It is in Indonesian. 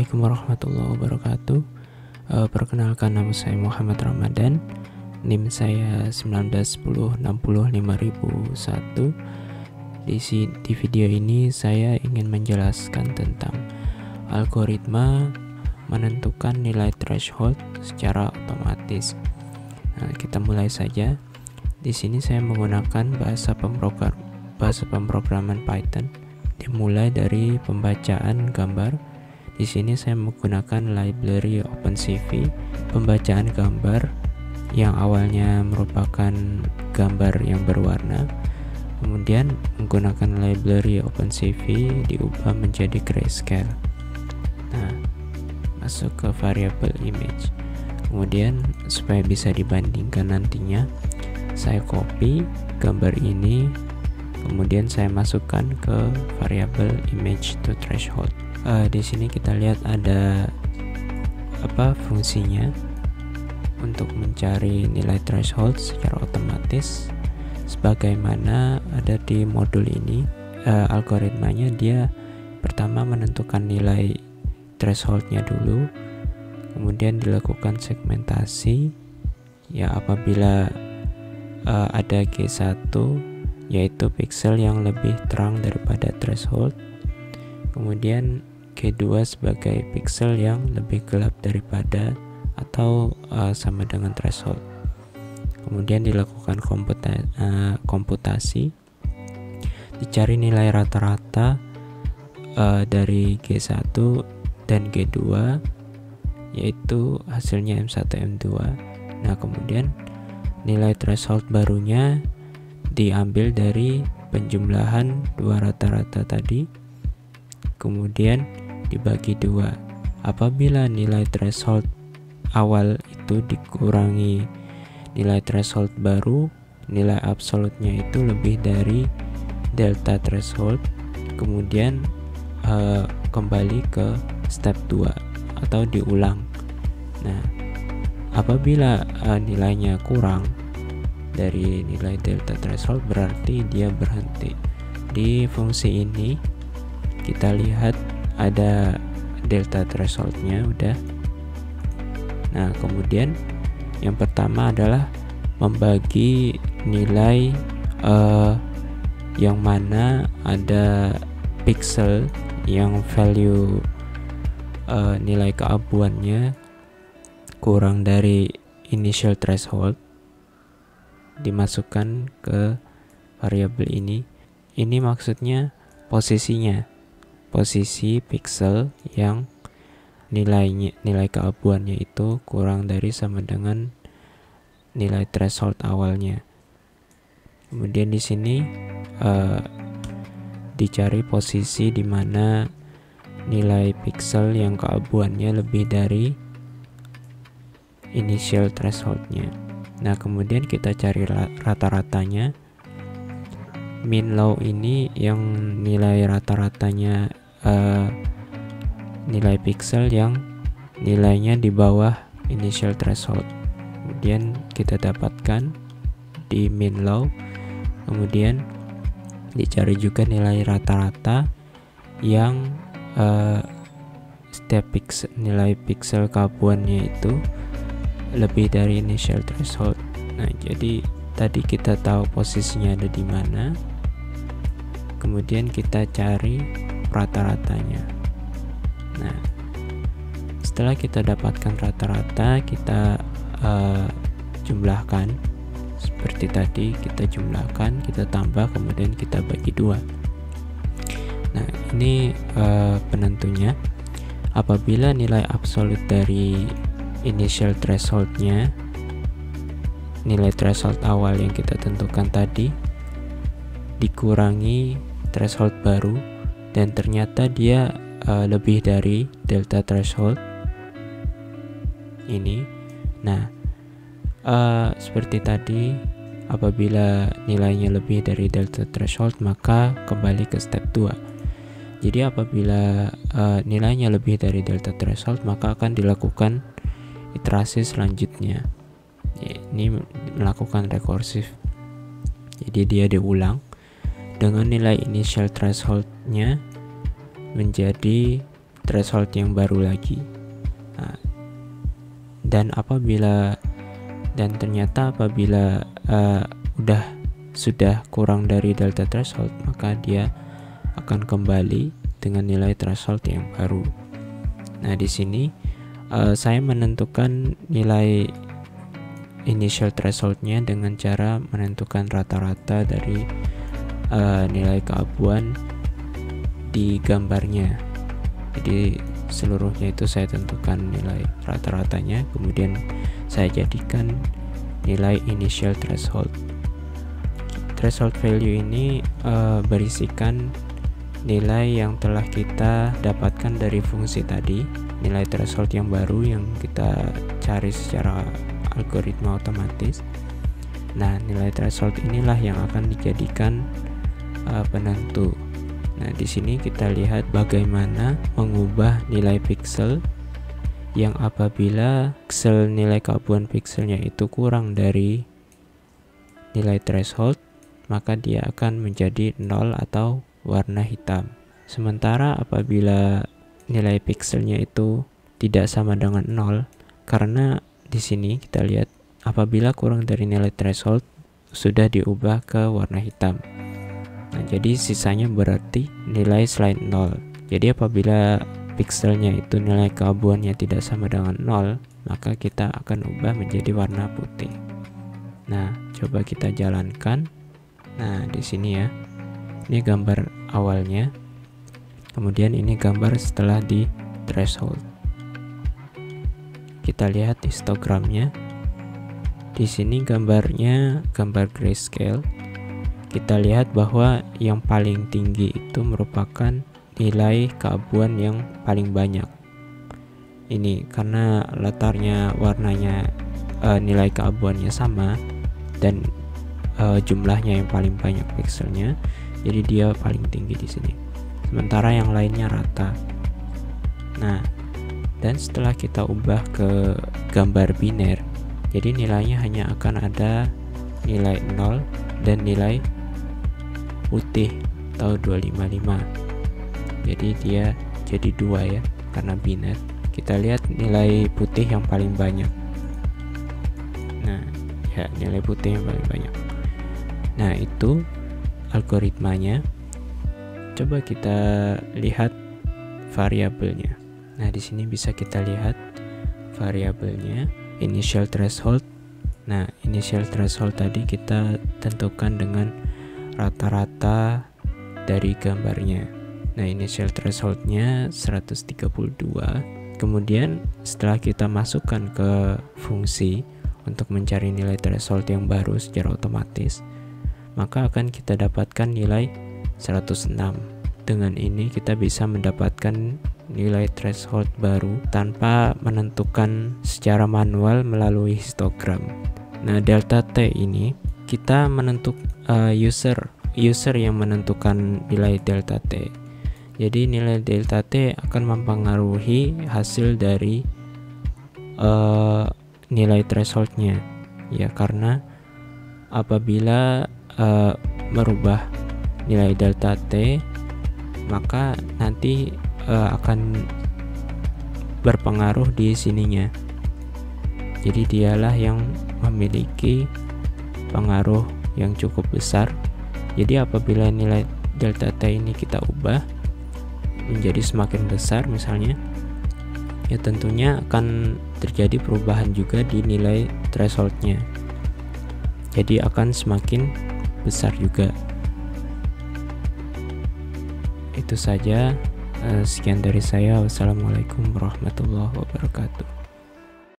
Assalamualaikum warahmatullahi wabarakatuh. Perkenalkan, nama saya Muhammad Ramadan. NIM saya 191060501. Di video ini saya ingin menjelaskan tentang algoritma menentukan nilai threshold secara otomatis. Nah, kita mulai saja. Di sini saya menggunakan bahasa pemrograman Python. Dimulai dari pembacaan gambar. Di sini saya menggunakan library OpenCV, pembacaan gambar yang awalnya merupakan gambar yang berwarna, kemudian menggunakan library OpenCV diubah menjadi grayscale. Nah, masuk ke variabel image. Kemudian supaya bisa dibandingkan nantinya, saya copy gambar ini, kemudian saya masukkan ke variabel image to threshold. Di sini kita lihat ada fungsinya untuk mencari nilai threshold secara otomatis. Sebagaimana ada di modul ini, algoritmanya dia pertama menentukan nilai thresholdnya dulu, kemudian dilakukan segmentasi. Ya, apabila ada G1 yaitu pixel yang lebih terang daripada threshold, kemudian G2 sebagai pixel yang lebih gelap daripada atau sama dengan threshold. Kemudian dilakukan komputasi, dicari nilai rata-rata dari G1 dan G2, yaitu hasilnya M1 M2. Nah, kemudian nilai threshold barunya diambil dari penjumlahan dua rata-rata tadi, kemudian dibagi dua. Apabila nilai threshold awal itu dikurangi nilai threshold baru, nilai absolutnya itu lebih dari delta threshold, kemudian kembali ke step 2 atau diulang. Nah, apabila nilainya kurang dari nilai delta threshold, berarti dia berhenti. Di fungsi ini kita lihat ada delta thresholdnya udah. Nah, kemudian yang pertama adalah membagi nilai yang mana ada pixel yang value nilai keabuannya kurang dari initial threshold, dimasukkan ke variabel ini. Ini maksudnya posisi pixel yang nilai keabuannya itu kurang dari sama dengan nilai threshold awalnya. Kemudian di sini dicari posisi di mana nilai pixel yang keabuannya lebih dari initial thresholdnya. Nah, kemudian kita cari rata-ratanya. Min low ini yang nilai rata-ratanya nilai pixel yang nilainya di bawah initial threshold. Kemudian kita dapatkan di min low. Kemudian dicari juga nilai rata-rata yang setiap nilai pixel keabuannya itu lebih dari initial threshold. Nah, jadi tadi kita tahu posisinya ada di mana. Kemudian kita cari rata-ratanya. Nah, setelah kita dapatkan rata-rata, kita jumlahkan seperti tadi. Kita jumlahkan, kita tambah, kemudian kita bagi dua. Nah, ini penentunya. Apabila nilai absolut dari initial thresholdnya, nilai threshold awal yang kita tentukan tadi, dikurangi threshold baru dan ternyata dia lebih dari delta threshold ini. Nah, seperti tadi, apabila nilainya lebih dari delta threshold, maka kembali ke step 2. Jadi apabila nilainya lebih dari delta threshold, maka akan dilakukan iterasi selanjutnya. Ini melakukan rekursif. Jadi dia diulang dengan nilai initial thresholdnya menjadi threshold yang baru lagi. Nah, dan ternyata apabila sudah kurang dari delta threshold, maka dia akan kembali dengan nilai threshold yang baru. Nah, di sini saya menentukan nilai initial thresholdnya dengan cara menentukan rata-rata dari nilai keabuan di gambarnya. Jadi seluruhnya itu saya tentukan nilai rata-ratanya, kemudian saya jadikan nilai initial threshold. Threshold value ini berisikan nilai yang telah kita dapatkan dari fungsi tadi, nilai threshold yang baru yang kita cari secara algoritma otomatis. Nah, nilai threshold inilah yang akan dijadikan penentu. Nah, di sini kita lihat bagaimana mengubah nilai pixel yang apabila nilai keabuan pixelnya itu kurang dari nilai threshold, maka dia akan menjadi 0 atau warna hitam. Sementara apabila nilai pixelnya itu tidak sama dengan 0, karena di sini kita lihat apabila kurang dari nilai threshold sudah diubah ke warna hitam. Nah, jadi sisanya berarti nilai selain 0. Jadi apabila pixelnya itu nilai keabuannya tidak sama dengan 0, maka kita akan ubah menjadi warna putih. Nah, coba kita jalankan. Nah, di sini ya. Ini gambar awalnya. Kemudian ini gambar setelah di threshold. Kita lihat histogramnya. Di sini gambarnya gambar grayscale. Kita lihat bahwa yang paling tinggi itu merupakan nilai keabuan yang paling banyak. Ini karena latarnya warnanya nilai keabuannya sama dan jumlahnya yang paling banyak pixelnya, jadi dia paling tinggi di sini. Sementara yang lainnya rata. Nah, dan setelah kita ubah ke gambar biner, jadi nilainya hanya akan ada nilai 0 dan nilai putih atau 255. Jadi dia jadi 2 ya, karena biner. Kita lihat nilai putih yang paling banyak. Nah, ya nilai putih yang paling banyak. Nah, itu algoritmanya. Coba kita lihat variabelnya. Nah, di sini bisa kita lihat variabelnya, initial threshold. Nah, initial threshold tadi kita tentukan dengan rata-rata dari gambarnya. Nah, initial thresholdnya 132. Kemudian setelah kita masukkan ke fungsi untuk mencari nilai threshold yang baru secara otomatis, maka akan kita dapatkan nilai 106. Dengan ini kita bisa mendapatkan nilai threshold baru tanpa menentukan secara manual melalui histogram. Nah, delta T ini kita user yang menentukan nilai delta T. Jadi nilai delta T akan mempengaruhi hasil dari nilai thresholdnya, ya, karena apabila merubah nilai delta T, maka nanti akan berpengaruh di sininya. Jadi dialah yang memiliki pengaruh yang cukup besar. Jadi apabila nilai delta T ini kita ubah menjadi semakin besar misalnya, ya tentunya akan terjadi perubahan juga di nilai thresholdnya. Jadi akan semakin besar juga. Itu saja, sekian dari saya. Wassalamualaikum warahmatullahi wabarakatuh.